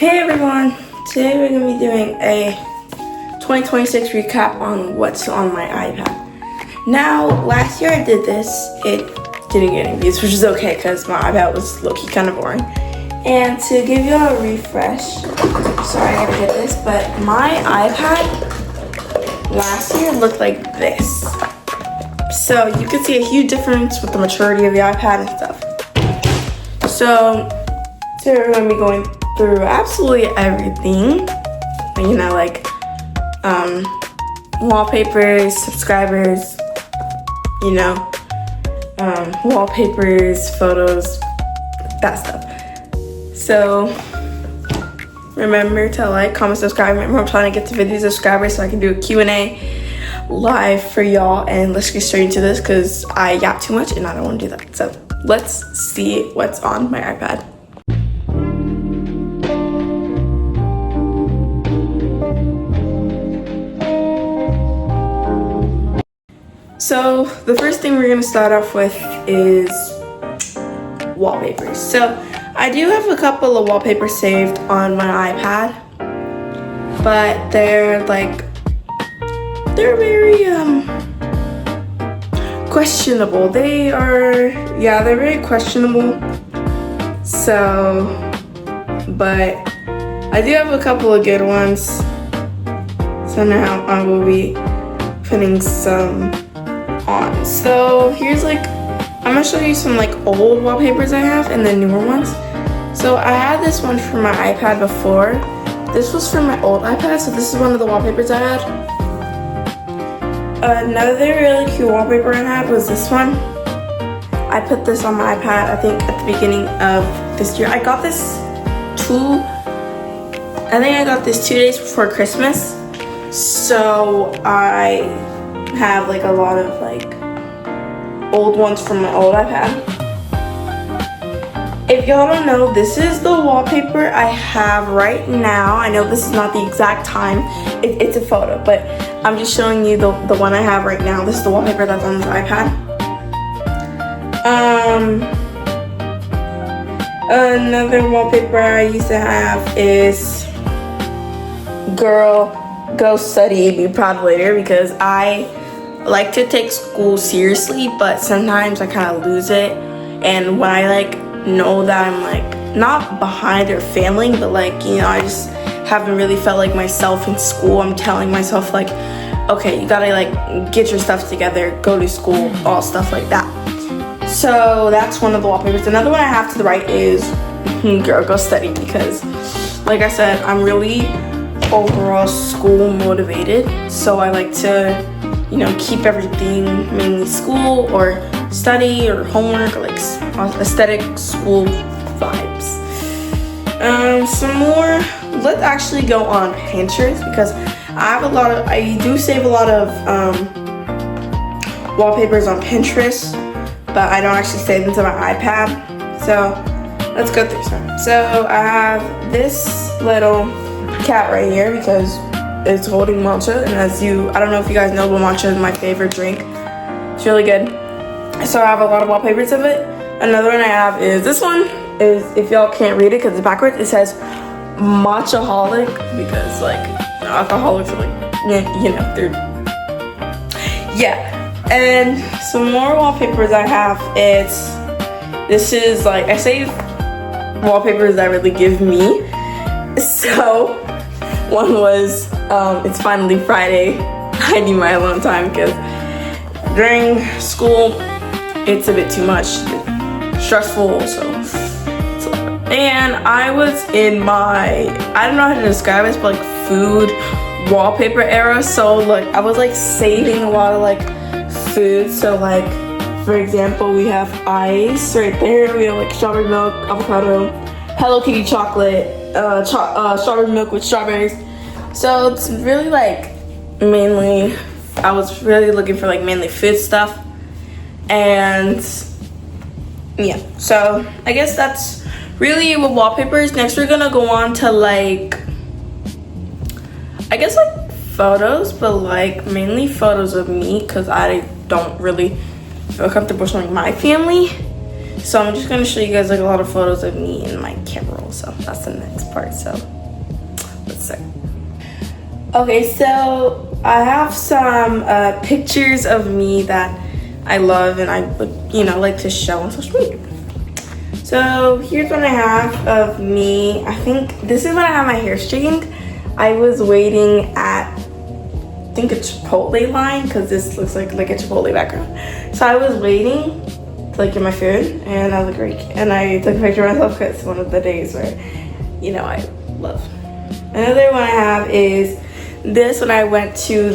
Hey everyone, today we're going to be doing a 2026 recap on what's on my iPad. Now, last year I did this, it didn't get any views, which is okay because my iPad was low-key kind of boring. And to give you a refresh, sorry I gotta get this, but my iPad last year looked like this. So you can see a huge difference with the maturity of the iPad and stuff. So today we're going to be going through absolutely everything, you know, like wallpapers, subscribers, you know, wallpapers, photos, that stuff. So remember to like, comment, subscribe. Remember, I'm trying to get to 50 subscribers so I can do a Q&A live for y'all, and let's get straight into this because I yap too much and I don't want to do that. So let's see what's on my iPad. So the first thing we're gonna start off with is wallpapers. So I do have a couple of wallpapers saved on my iPad, but they're very questionable. They're very questionable. So, but I do have a couple of good ones. So now I will be putting some on. So here's I'm gonna show you some old wallpapers I have and then newer ones. So I had this one for my iPad before. This was from my old iPad, so this is one of the wallpapers I had. Another really cute wallpaper I had was this one. I put this on my iPad, I think at the beginning of this year. I got this 2 days before Christmas. So I have a lot of old ones from my old iPad. If y'all don't know, this is the wallpaper I have right now. I know this is not the exact time, it's a photo, but I'm just showing you the one I have right now. This is the wallpaper that's on this iPad. Another wallpaper I used to have is Girl, Go Study, Be Proud Later, because I like to take school seriously, but sometimes I kind of lose it. And when I know that I'm not behind or failing, but I just haven't really felt like myself in school, I'm telling myself okay, you gotta get your stuff together, go to school, all stuff like that. So that's one of the wallpapers. Another one I have to the right is Girl, Go Study, because like I said, I'm really overall school motivated, so I like to keep everything mainly school or study or homework or aesthetic school vibes. Some more, let's actually go on Pinterest, because I do save a lot of wallpapers on Pinterest, but I don't actually save them to my iPad. So let's go through some. So I have this little cat right here because it's holding matcha, and I don't know if you guys know, but matcha is my favorite drink. It's really good. So I have a lot of wallpapers of it. Another one I have is this one. If y'all can't read it because it's backwards, it says matchaholic, because alcoholics are they're And some more wallpapers I have, this is I save wallpapers that really give me. So one was It's Finally Friday. I need my alone time because during school it's a bit too much, stressful, so it's a lot. And I was in my, I don't know how to describe this, but food wallpaper era. So I was saving a lot of food. So for example, we have ice right there. We have strawberry milk, avocado, Hello Kitty chocolate, strawberry milk with strawberries. So it's really mainly, I was really looking for mainly food stuff. And yeah, so I guess that's really with wallpapers. Next we're gonna go on to I guess photos, but mainly photos of me, because I don't really feel comfortable showing my family. So I'm just gonna show you guys like a lot of photos of me in my camera roll. So that's the next part. So let's start. Okay, so I have some pictures of me that I love and I would, you know, like to show on social media. So here's what I have of me. I think this is when I have my hair straightened. I was waiting at, I think, a Chipotle line, because this looks like a Chipotle background. So I was waiting to like get my food, and I was like, and I took a picture of myself because it's one of the days where, you know, I love. Another one I have is this when I went to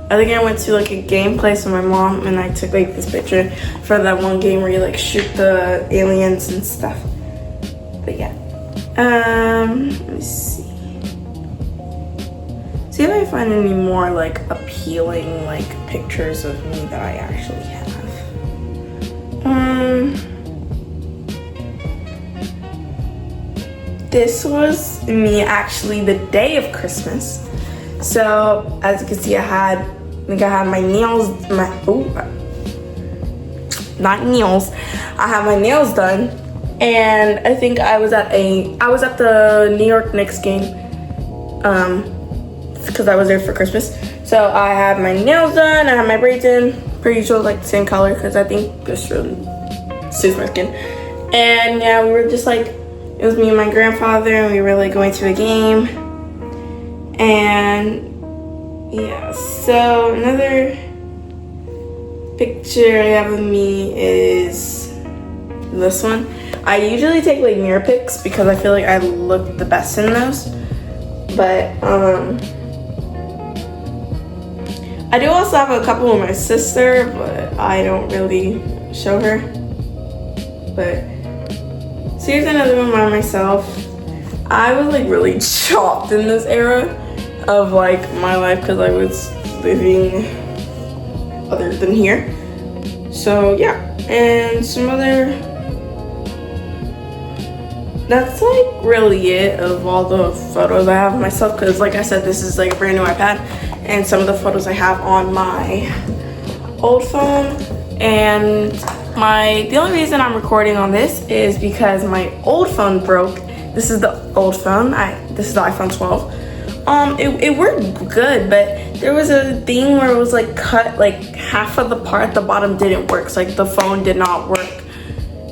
I went to like a game place with my mom, and I took like this picture for that one game where you like shoot the aliens and stuff. But yeah, let me see if I find any more like appealing like pictures of me that I actually have. This was me actually the day of Christmas. So as you can see, I think I had my nails, I had my nails done, and I think I was at the New York Knicks game, because I was there for Christmas. So I had my nails done, I had my braids in, pretty sure like the same color, because I think this really suits my skin. And yeah, we were just like, it was me and my grandfather, and we were like going to a game. And yeah, so another picture I have of me is this one. I usually take like mirror pics because I feel like I look the best in those. But I do also have a couple with my sister, but I don't really show her. But so here's another one by myself. I was like really chopped in this era of like my life because I was living other than here. So yeah, and some other, that's like really it of all the photos I have of myself, because like I said, this is like a brand new iPad, and some of the photos I have on my old phone. And the only reason I'm recording on this is because my old phone broke. This is the old phone. This is the iPhone 12. It worked good, but there was a thing where it was like cut, like half of the part at the bottom didn't work. So like the phone did not work.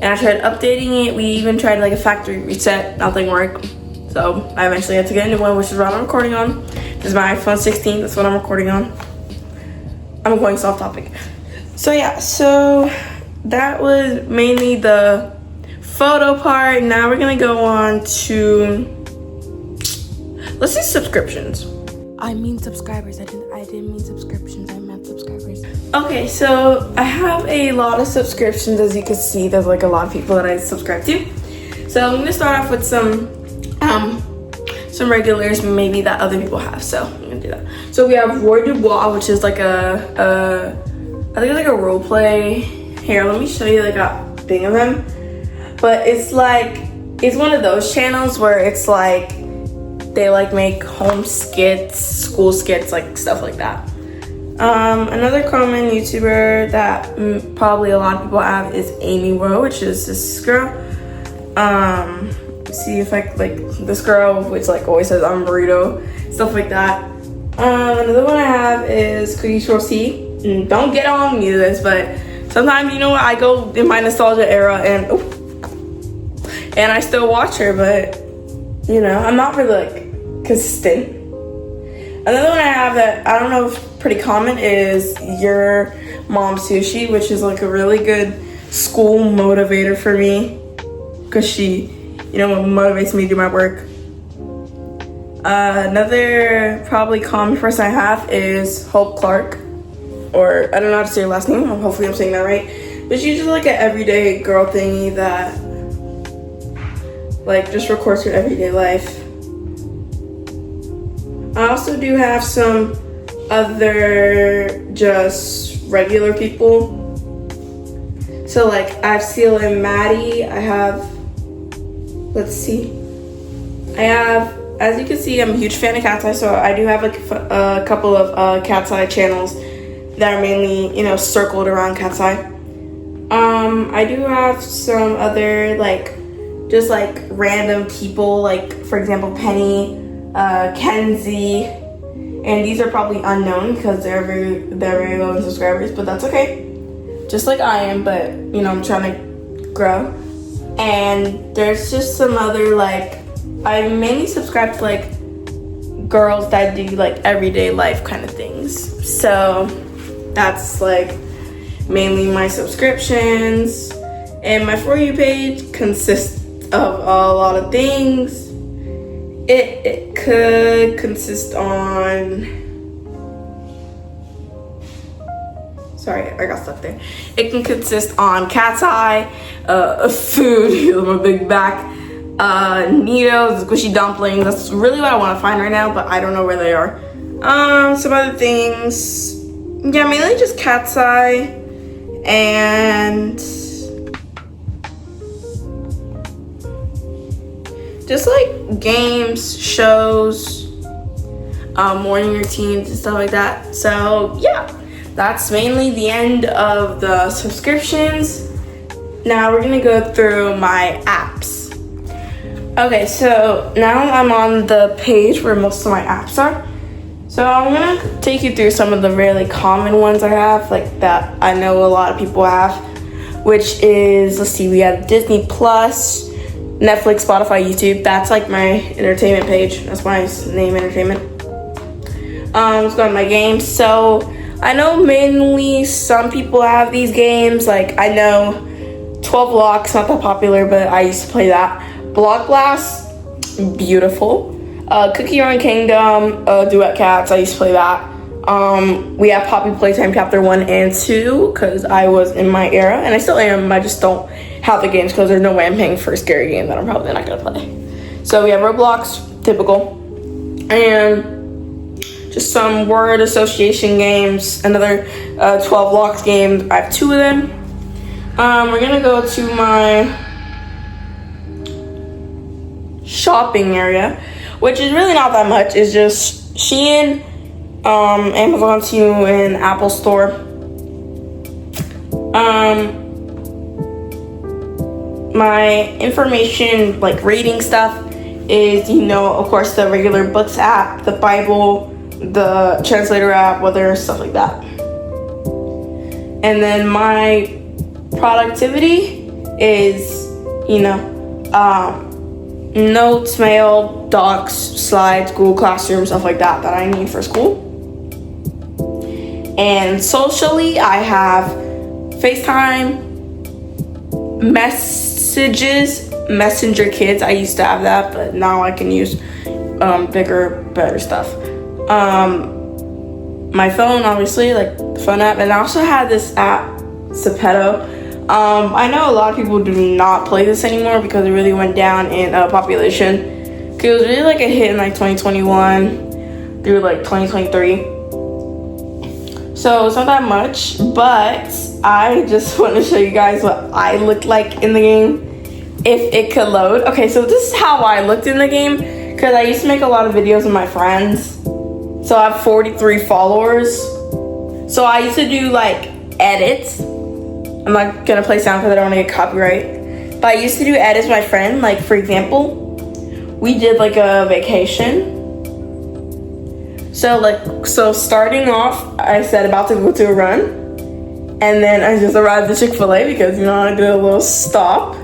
And I tried updating it. We even tried like a factory reset, nothing worked. So I eventually had to get a new one, which is what I'm recording on. This is my iPhone 16, that's what I'm recording on. I'm going soft topic. So yeah, so that was mainly the photo part. Now we're gonna go on to, let's do subscriptions. I mean subscribers. I didn't mean subscriptions. I meant subscribers. Okay, so I have a lot of subscriptions. As you can see, there's like a lot of people that I subscribe to. So I'm gonna start off with some regulars maybe that other people have. So I'm gonna do that. So we have Roy Dubois, which is like I think it's like a role play. Here, let me show you like a thing of him. But it's like, it's one of those channels where it's like they like make home skits, school skits, like stuff like that. Another common YouTuber that probably a lot of people have is Amy Rowe, which is this girl. See if I like this girl, which like always says I'm burrito, stuff like that. Another one I have is Cookie Shorty. Don't get on me to this, but sometimes, you know what, I go in my nostalgia era and I still watch her, but you know, I'm not really like consistent. Another one I have that I don't know if pretty common is Your Mom Sushi, which is like a really good school motivator for me because she, you know, motivates me to do my work. Another probably common person I have is Hope Clark, or I don't know how to say her last name. Hopefully I'm saying that right. But she's just like an everyday girl thingy that like just records her everyday life. I also do have some other just regular people. So like I have Seal and Maddie. I have, let's see. I have, as you can see, I'm a huge fan of Cat's Eye, so I do have like a couple of Cat's Eye channels that are mainly, you know, circled around Cat's Eye. I do have some other like just like random people, like for example Penny, Kenzie, and these are probably unknown because they're very low in subscribers, but that's okay. Just like I am, but you know, I'm trying to grow. And there's just some other like, I mainly subscribe to like girls that do like everyday life kind of things. So that's like mainly my subscriptions. And my For You page consists of a lot of things. It could consist on, sorry, I got stuck there. It can consist on cat's eye, food, I'm a big back, Needles, squishy dumplings. That's really what I want to find right now, but I don't know where they are. Some other things, yeah, mainly just cat's eye and just like games, shows, morning routines and stuff like that. So yeah, that's mainly the end of the subscriptions. Now we're gonna go through my apps. Okay, so now I'm on the page where most of my apps are. So I'm gonna take you through some of the really common ones I have, like that I know a lot of people have, which is, let's see, we have Disney Plus, Netflix, Spotify, YouTube. That's like my entertainment page. That's why I name entertainment. Let's go to my games. So I know mainly some people have these games. Like I know 12 Blocks, not that popular, but I used to play that. Block Blast, beautiful. Cookie Run Kingdom, Duet Cats, I used to play that. We have Poppy Playtime Chapter 1 and 2 because I was in my era, and I still am. I just don't have the games because there's no way I'm paying for a scary game that I'm probably not gonna play. So we have Roblox, typical, and just some word association games, another 12 Blocks game. I have 2 of them. We're gonna go to my shopping area, which is really not that much. It's just Shein, Amazon Temu, and Apple Store. My information, like reading stuff, is, you know, of course, the regular books app, the Bible, the translator app, weather, stuff like that. And then my productivity is, you know, notes, mail, docs, slides, Google Classroom, stuff like that that I need for school. And socially, I have FaceTime, messages, Messenger Kids. I used to have that, but now I can use bigger, better stuff. My phone, obviously, like the phone app, and I also had this app, Zepeto. I know a lot of people do not play this anymore because it really went down in population. Cause it was really like a hit in like 2021 through like 2023. So it's not that much, but I just want to show you guys what I looked like in the game if it could load. Okay, so this is how I looked in the game because I used to make a lot of videos with my friends. So I have 43 followers. So I used to do like edits. I'm not gonna play sound because I don't want to get copyright. But I used to do edits with my friend. Like for example, we did like a vacation. So starting off, I said about to go to a run, and then I just arrived at Chick-fil-A because, you know, I did a little stop.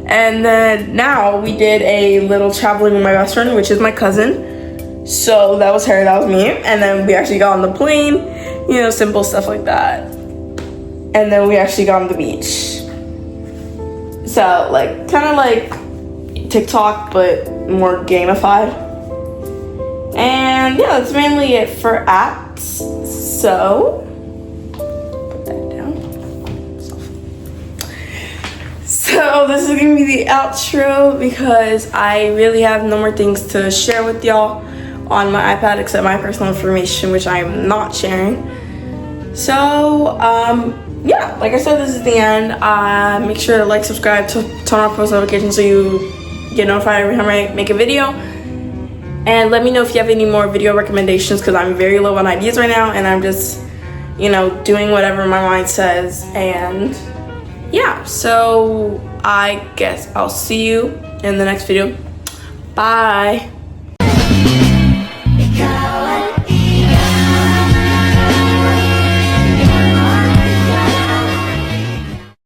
And then now we did a little traveling with my best friend, which is my cousin. So that was her, that was me. And then we actually got on the plane, you know, simple stuff like that. And then we actually got on the beach. So like, kind of like TikTok, but more gamified. And yeah, that's mainly it for apps. So, put that down. So this is gonna be the outro because I really have no more things to share with y'all on my iPad except my personal information, which I am not sharing. So, yeah, like I said, this is the end. Make sure to like, subscribe, turn on post notifications so you get notified every time I make a video. And let me know if you have any more video recommendations because I'm very low on ideas right now and I'm just you know, doing whatever my mind says. And yeah, so I guess I'll see you in the next video. Bye.